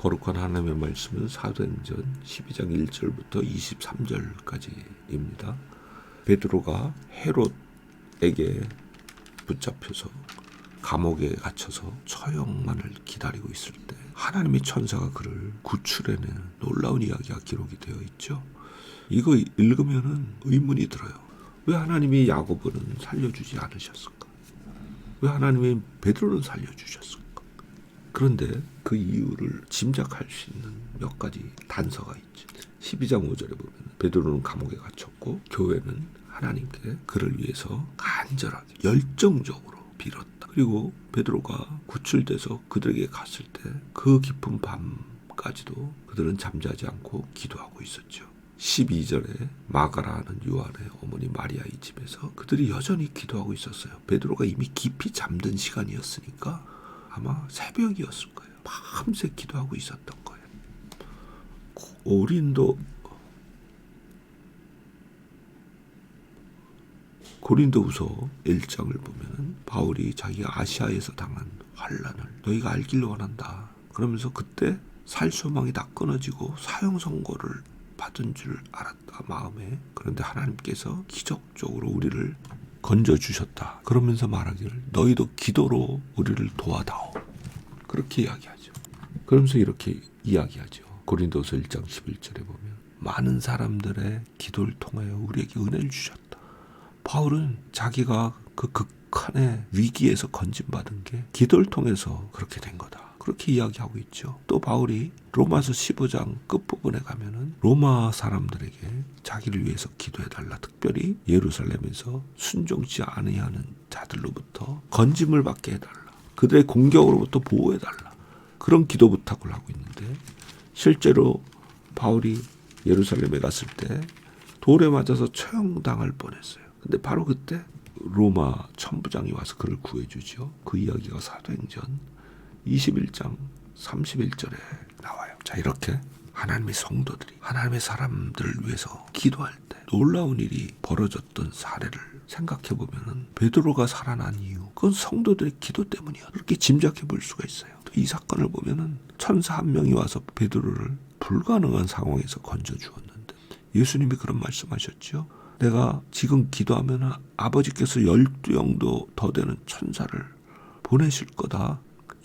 거룩한 하나님의 말씀은 사도행전 12장 1절부터 23절까지입니다. 베드로가 헤롯에게 붙잡혀서 감옥에 갇혀서 처형만을 기다리고 있을 때 하나님의 천사가 그를 구출해내는 놀라운 이야기가 기록이 되어 있죠. 이거 읽으면은 의문이 들어요. 왜 하나님이 야고보는 살려주지 않으셨을까? 왜 하나님이 베드로는 살려주셨을까? 그런데 그 이유를 짐작할 수 있는 몇 가지 단서가 있죠. 12장 5절에 보면 베드로는 감옥에 갇혔고 교회는 하나님께 그를 위해서 간절하게 열정적으로 빌었다. 그리고 베드로가 구출돼서 그들에게 갔을 때 그 깊은 밤까지도 그들은 잠자지 않고 기도하고 있었죠. 12절에 마가라는 요한의 어머니 마리아의 집에서 그들이 여전히 기도하고 있었어요. 베드로가 이미 깊이 잠든 시간이었으니까 아마 새벽이었을 거예요. 밤새 기도하고 있었던 거예요. 고린도후서 1장을 보면 바울이 자기가 아시아에서 당한 환난을 너희가 알기를 원한다. 그러면서 그때 살 소망이 다 끊어지고 사형 선고를 받은 줄 알았다 마음에. 그런데 하나님께서 기적적으로 우리를 건져주셨다. 그러면서 말하기를 너희도 기도로 우리를 도와다오. 그렇게 이야기하죠. 그러면서 이렇게 이야기하죠. 고린도서 1장 11절에 보면 많은 사람들의 기도를 통하여 우리에게 은혜를 주셨다. 바울은 자기가 그 극한의 위기에서 건진받은 게 기도를 통해서 그렇게 된 거다. 그렇게 이야기하고 있죠. 또 바울이 로마서 15장 끝부분에 가면은 로마 사람들에게 자기를 위해서 기도해달라. 특별히 예루살렘에서 순종치 아니하는 자들로부터 건짐을 받게 해달라. 그들의 공격으로부터 보호해달라. 그런 기도 부탁을 하고 있는데 실제로 바울이 예루살렘에 갔을 때 돌에 맞아서 처형당할 뻔했어요. 근데 바로 그때 로마 천부장이 와서 그를 구해주죠. 그 이야기가 사도행전 21장 31절에 나와요. 자, 이렇게 하나님의 성도들이 하나님의 사람들을 위해서 기도할 때 놀라운 일이 벌어졌던 사례를 생각해보면 베드로가 살아난 이유, 그건 성도들의 기도 때문이야. 그렇게 짐작해 볼 수가 있어요. 또 이 사건을 보면 천사 한 명이 와서 베드로를 불가능한 상황에서 건져주었는데 예수님이 그런 말씀하셨죠. 내가 지금 기도하면 아버지께서 12영도 더 되는 천사를 보내실 거다.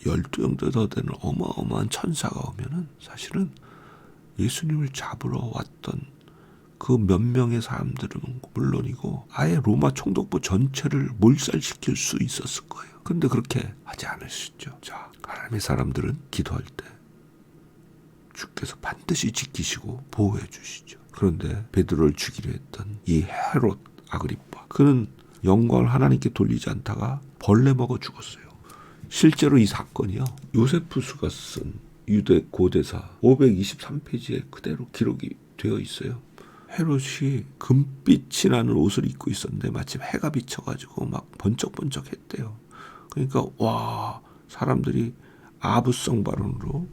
12영도 더 되는 어마어마한 천사가 오면은 사실은 예수님을 잡으러 왔던 그 몇 명의 사람들은 물론이고 아예 로마 총독부 전체를 몰살시킬 수 있었을 거예요. 그런데 그렇게 하지 않으셨죠. 자, 하나님의 사람들은 기도할 때 주께서 반드시 지키시고 보호해 주시죠. 그런데 베드로를 죽이려 했던 이 헤롯 아그리파, 그는 영광을 하나님께 돌리지 않다가 벌레 먹어 죽었어요. 실제로 이 사건이요, 요세푸스가 쓴 유대 고대사 523페이지에 그대로 기록이 되어 있어요. 헤롯이 금빛이 나는 옷을 입고 있었는데 마침 해가 비쳐가지고 막 번쩍번쩍 했대요. 그러니까 와, 사람들이 아부성 발언으로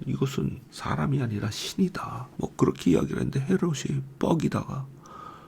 이것은 사람이 아니라 신이다, 뭐 그렇게 이야기를 했는데 헤롯이 뻐기다가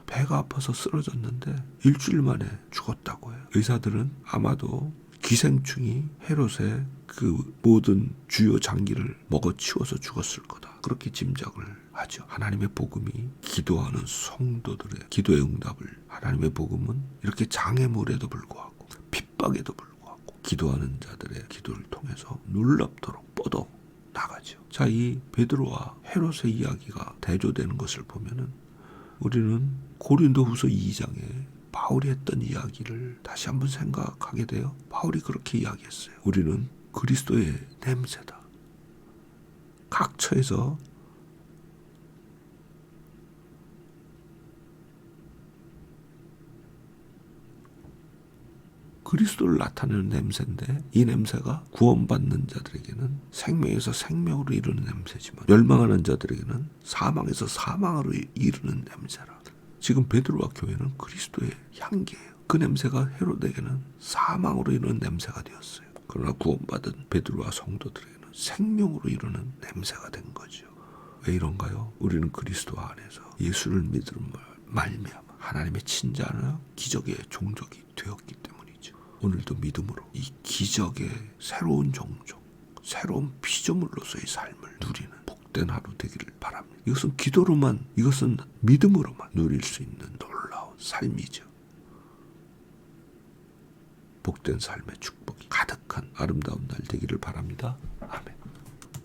배가 아파서 쓰러졌는데 일주일 만에 죽었다고 해요. 의사들은 아마도 기생충이 헤롯의 그 모든 주요 장기를 먹어치워서 죽었을 거다, 그렇게 짐작을 하죠. 하나님의 복음이 기도하는 성도들의 기도의 응답을, 하나님의 복음은 이렇게 장애물에도 불구하고 핍박에도 불구하고 기도하는 자들의 기도를 통해서 놀랍도록 뻗어 나가죠. 자, 이 베드로와 헤롯의 이야기가 대조되는 것을 보면은 우리는 고린도후서 2장에 바울이 했던 이야기를 다시 한번 생각하게 돼요. 바울이 그렇게 이야기했어요. 우리는 그리스도의 냄새다. 각처에서 그리스도를 나타내는 냄새인데 이 냄새가 구원받는 자들에게는 생명에서 생명으로 이르는 냄새지만 멸망하는 자들에게는 사망에서 사망으로 이르는 냄새라. 지금 베드로와 교회는 그리스도의 향기예요. 그 냄새가 헤롯에게는 사망으로 이르는 냄새가 되었어요. 그러나 구원받은 베드로와 성도들에게는 생명으로 이르는 냄새가 된 거죠. 왜 이런가요? 우리는 그리스도 안에서 예수를 믿음을 말미암아 하나님의 친자나 기적의 종족이 되었기 때문이죠. 오늘도 믿음으로 이 기적의 새로운 종족, 새로운 피조물로서의 삶을 누리는 복된 하루 되기를 바랍니다. 이것은 기도로만, 이것은 믿음으로만 누릴 수 있는 놀라운 삶이죠. 복된 삶의 축복이 가득한 아름다운 날 되기를 바랍니다.